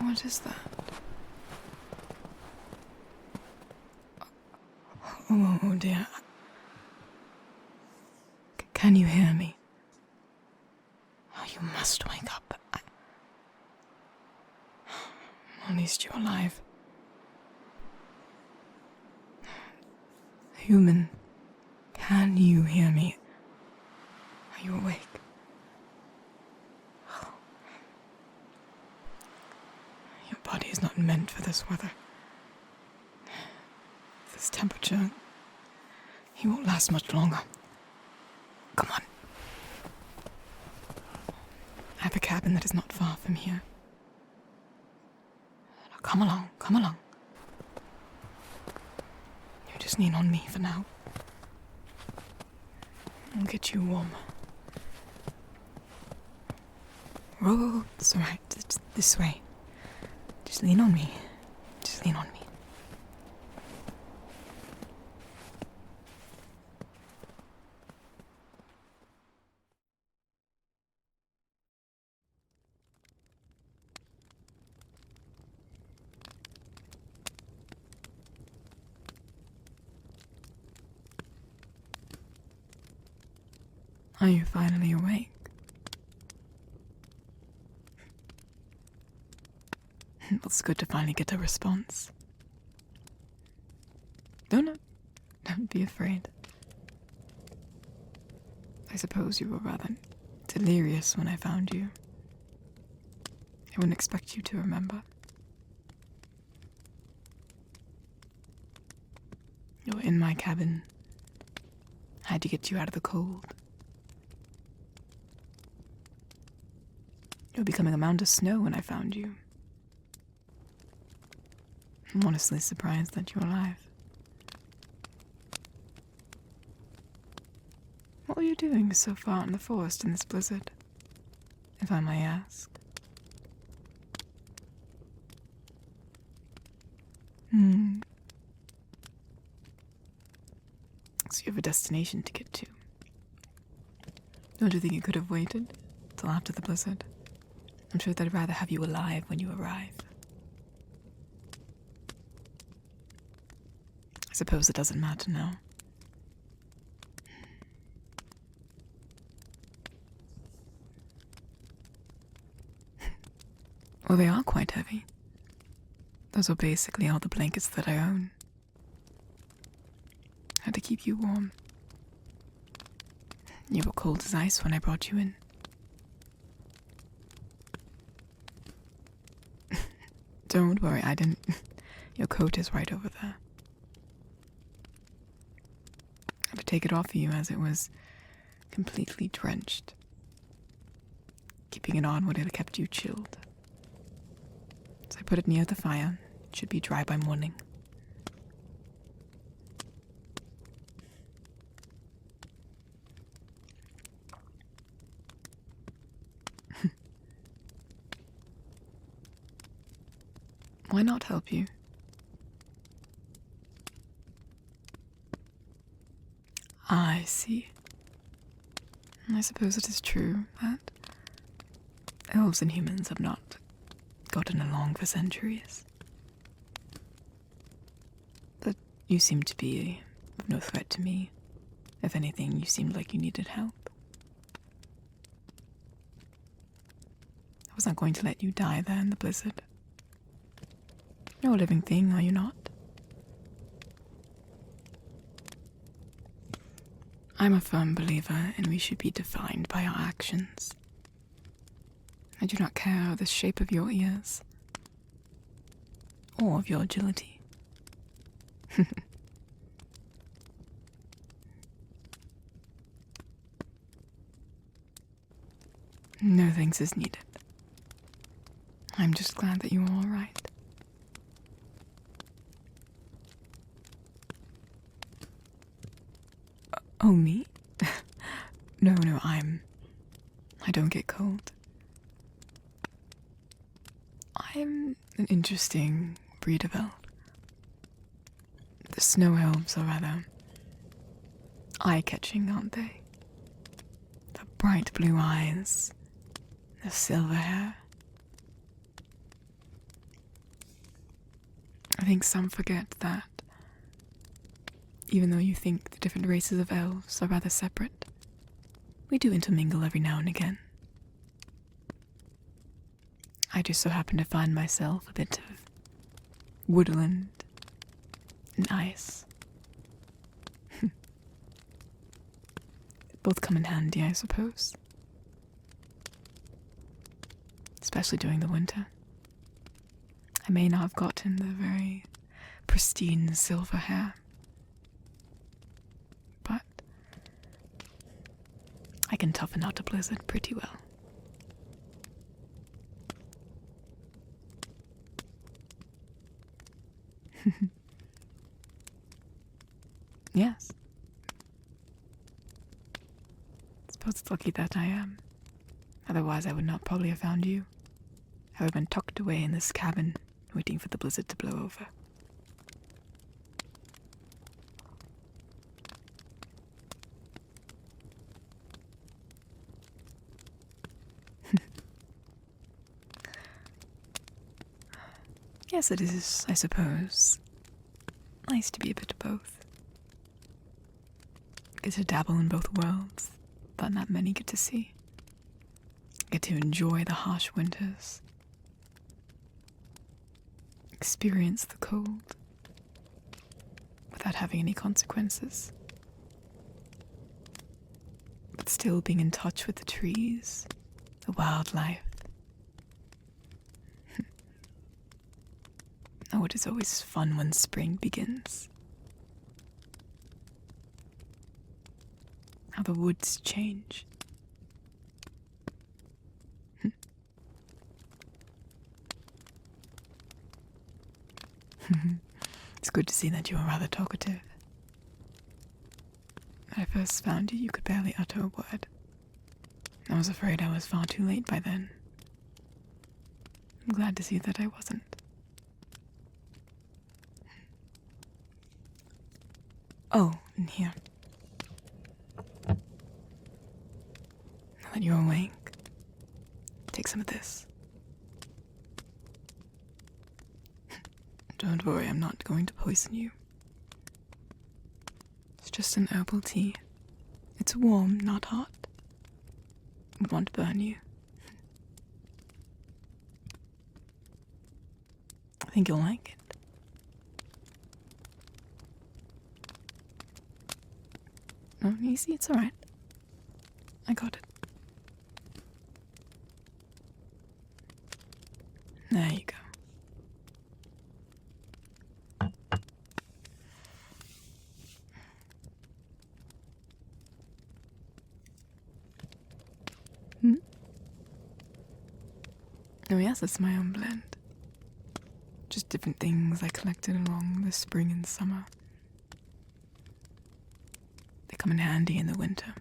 What is that? Oh dear. Can you hear me? Oh, you must wake up. At least you're alive. Human, can you hear me? Are you awake? Your body is not meant for this weather. This temperature, he won't last much longer. Come on. I have a cabin that is not far from here. Now, come along, come along. You just lean on me for now. I'll get you warm. Whoa, it's alright. It's this way. Just lean on me. Just lean on me. Are you finally awake? It's good to finally get a response. Don't be afraid. I suppose you were rather delirious when I found you. I wouldn't expect you to remember. You were in my cabin. I had to get you out of the cold. You were becoming a mound of snow when I found you. I'm honestly surprised that you're alive. What were you doing so far in the forest in this blizzard, if I may ask? So you have a destination to get to. Don't you think you could have waited till after the blizzard? I'm sure they'd rather have you alive when you arrive. I suppose it doesn't matter now. Well, they are quite heavy. Those are basically all the blankets that I own. Had to keep you warm. You were cold as ice when I brought you in. Don't worry, I didn't. Your coat is right over there. I had to take it off of you as it was completely drenched. Keeping it on would have kept you chilled. So I put it near the fire. It should be dry by morning. Why not help you? I see. I suppose it is true that elves and humans have not gotten along for centuries. But you seem to be of no threat to me. If anything, you seemed like you needed help. I was not going to let you die there in the blizzard. You're a living thing, are you not? I'm a firm believer in we should be defined by our actions. I do not care the shape of your ears or of your agility. No thanks is needed. I'm just glad that you're all right. Oh, me? No, I don't get cold. I'm an interesting breed of elf. The snow elves are rather eye-catching, aren't they? The bright blue eyes, the silver hair. I think some forget that even though you think the different races of elves are rather separate, we do intermingle every now and again. I just so happen to find myself a bit of woodland and ice. Both come in handy, I suppose. Especially during the winter. I may not have gotten the very pristine silver hair, but I can toughen out a blizzard pretty well. Yes. Suppose it's lucky that I am. Otherwise I would not probably have found you. I would have been tucked away in this cabin, waiting for the blizzard to blow over. Yes, it is, I suppose. Nice to be a bit of both. Get to dabble in both worlds that not many get to see. Get to enjoy the harsh winters. Experience the cold without having any consequences. But still being in touch with the trees, the wildlife. Oh, it is always fun when spring begins. How the woods change. It's good to see that you are rather talkative. When I first found you, you could barely utter a word. I was afraid I was far too late by then. I'm glad to see that I wasn't. Oh, in here. Now that you're awake, take some of this. Don't worry, I'm not going to poison you. It's just an herbal tea. It's warm, not hot. It won't burn you. I think you'll like it. Oh, you see, it's alright. I got it. There you go. Oh yes, it's my own blend. Just different things I collected along the spring and summer. They come in handy in the winter,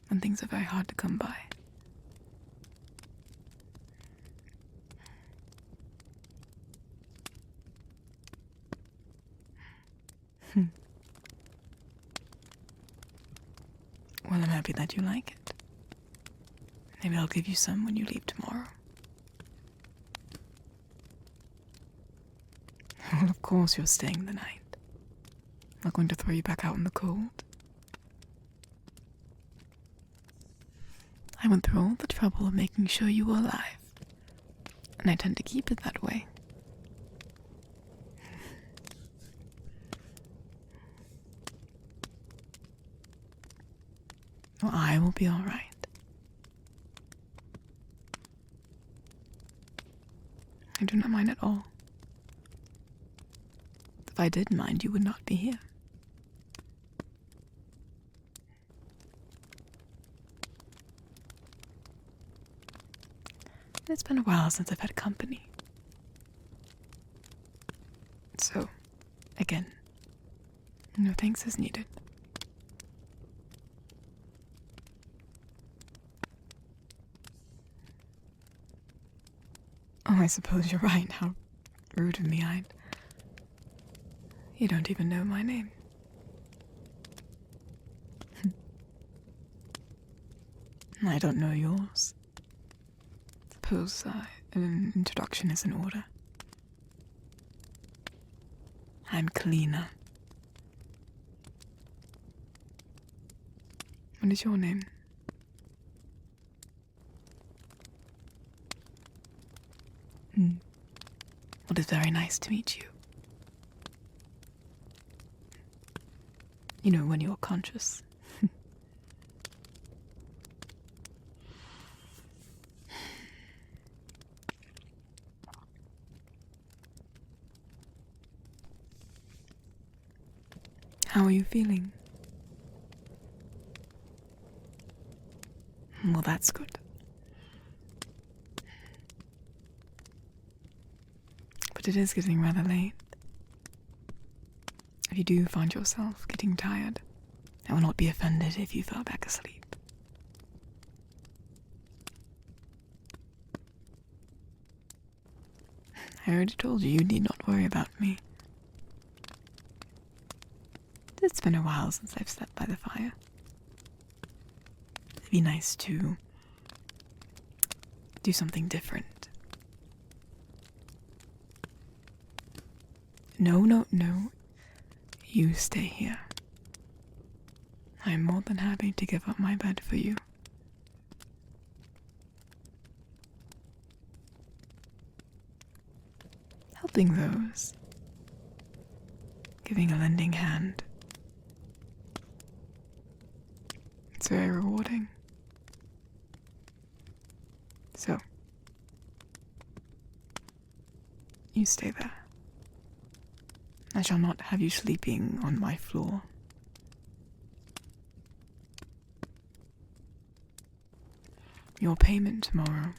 when things are very hard to come by. Well, I'm happy that you like it. Maybe I'll give you some when you leave tomorrow. Well, of course you're staying the night. I'm not going to throw you back out in the cold. I went through all the trouble of making sure you were alive, and I tend to keep it that way. Well, I will be all right. I do not mind at all. If I did mind, you would not be here. It's been a while since I've had company. So, again, no thanks is needed. Oh, I suppose you're right. How rude of me. You don't even know my name. I don't know yours. Suppose an introduction is in order. I'm cleaner. What is your name? Well, it's very nice to meet you. You know, when you're conscious. How are you feeling? Well, that's good. But it is getting rather late. If you do find yourself getting tired, I will not be offended if you fell back asleep. I already told you need not worry about me. It's been a while since I've slept by the fire. It'd be nice to do something different. No. You stay here. I'm more than happy to give up my bed for you. Helping those. Giving a lending hand. It's very rewarding. So, you stay there. I shall not have you sleeping on my floor. Your payment tomorrow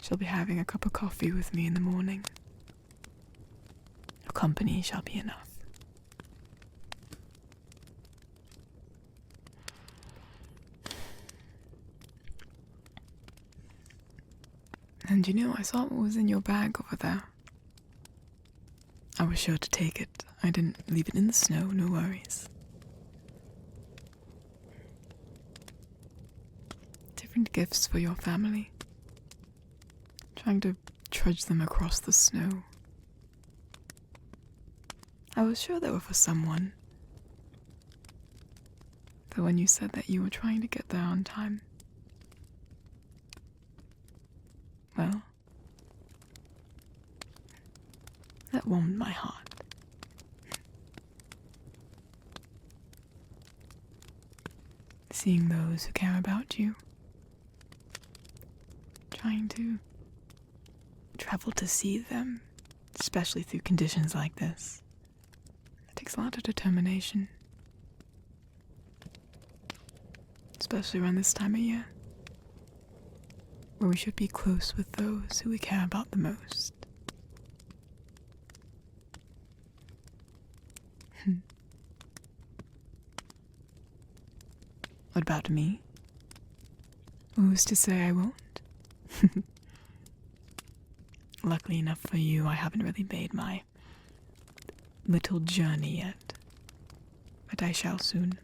shall be having a cup of coffee with me in the morning. Your company shall be enough. And you know, I saw what was in your bag over there. I was sure to take it. I didn't leave it in the snow, no worries. Different gifts for your family. Trying to trudge them across the snow. I was sure they were for someone. But when you said that you were trying to get there on time, well, that warmed my heart. Seeing those who care about you, trying to travel to see them, especially through conditions like this, it takes a lot of determination. Especially around this time of year, where we should be close with those who we care about the most. What about me? Who's to say I won't? Luckily enough for you, I haven't really made my little journey yet, but I shall soon.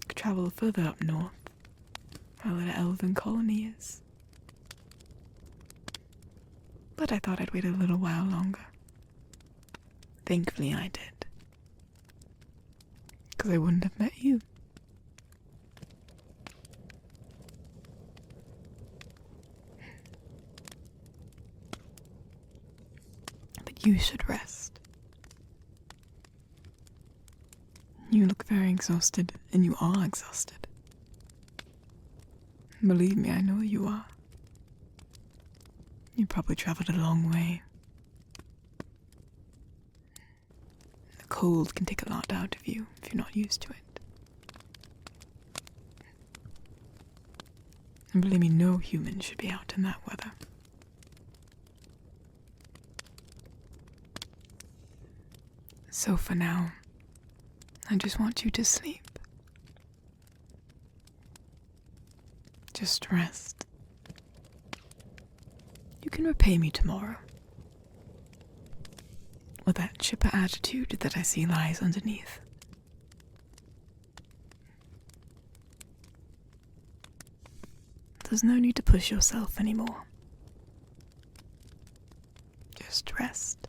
Travel further up north, where the elven colony is. But I thought I'd wait a little while longer. Thankfully I did. Because I wouldn't have met you. But you should rest. You look very exhausted, and you are exhausted. Believe me, I know you are. You probably traveled a long way. The cold can take a lot out of you if you're not used to it. And believe me, no human should be out in that weather. So for now, I just want you to sleep. Just rest. You can repay me tomorrow. With that chipper attitude that I see lies underneath. There's no need to push yourself anymore. Just rest.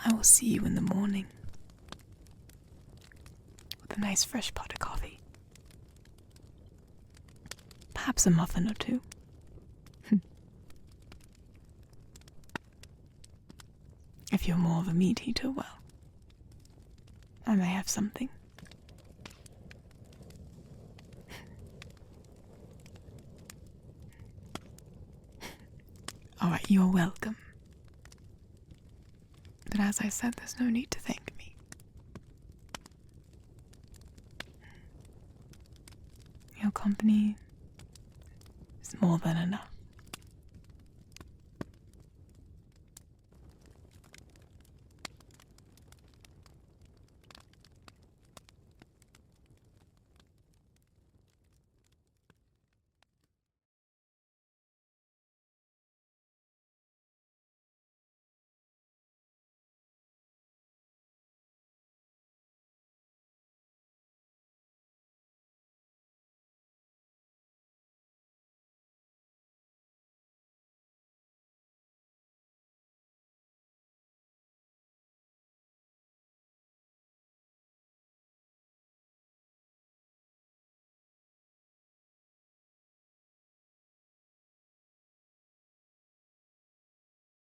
I will see you in the morning with a nice fresh pot of coffee. Perhaps a muffin or two. If you're more of a meat eater, well, I may have something. Alright, you're welcome. But as I said, there's no need to thank me. Your company is more than enough.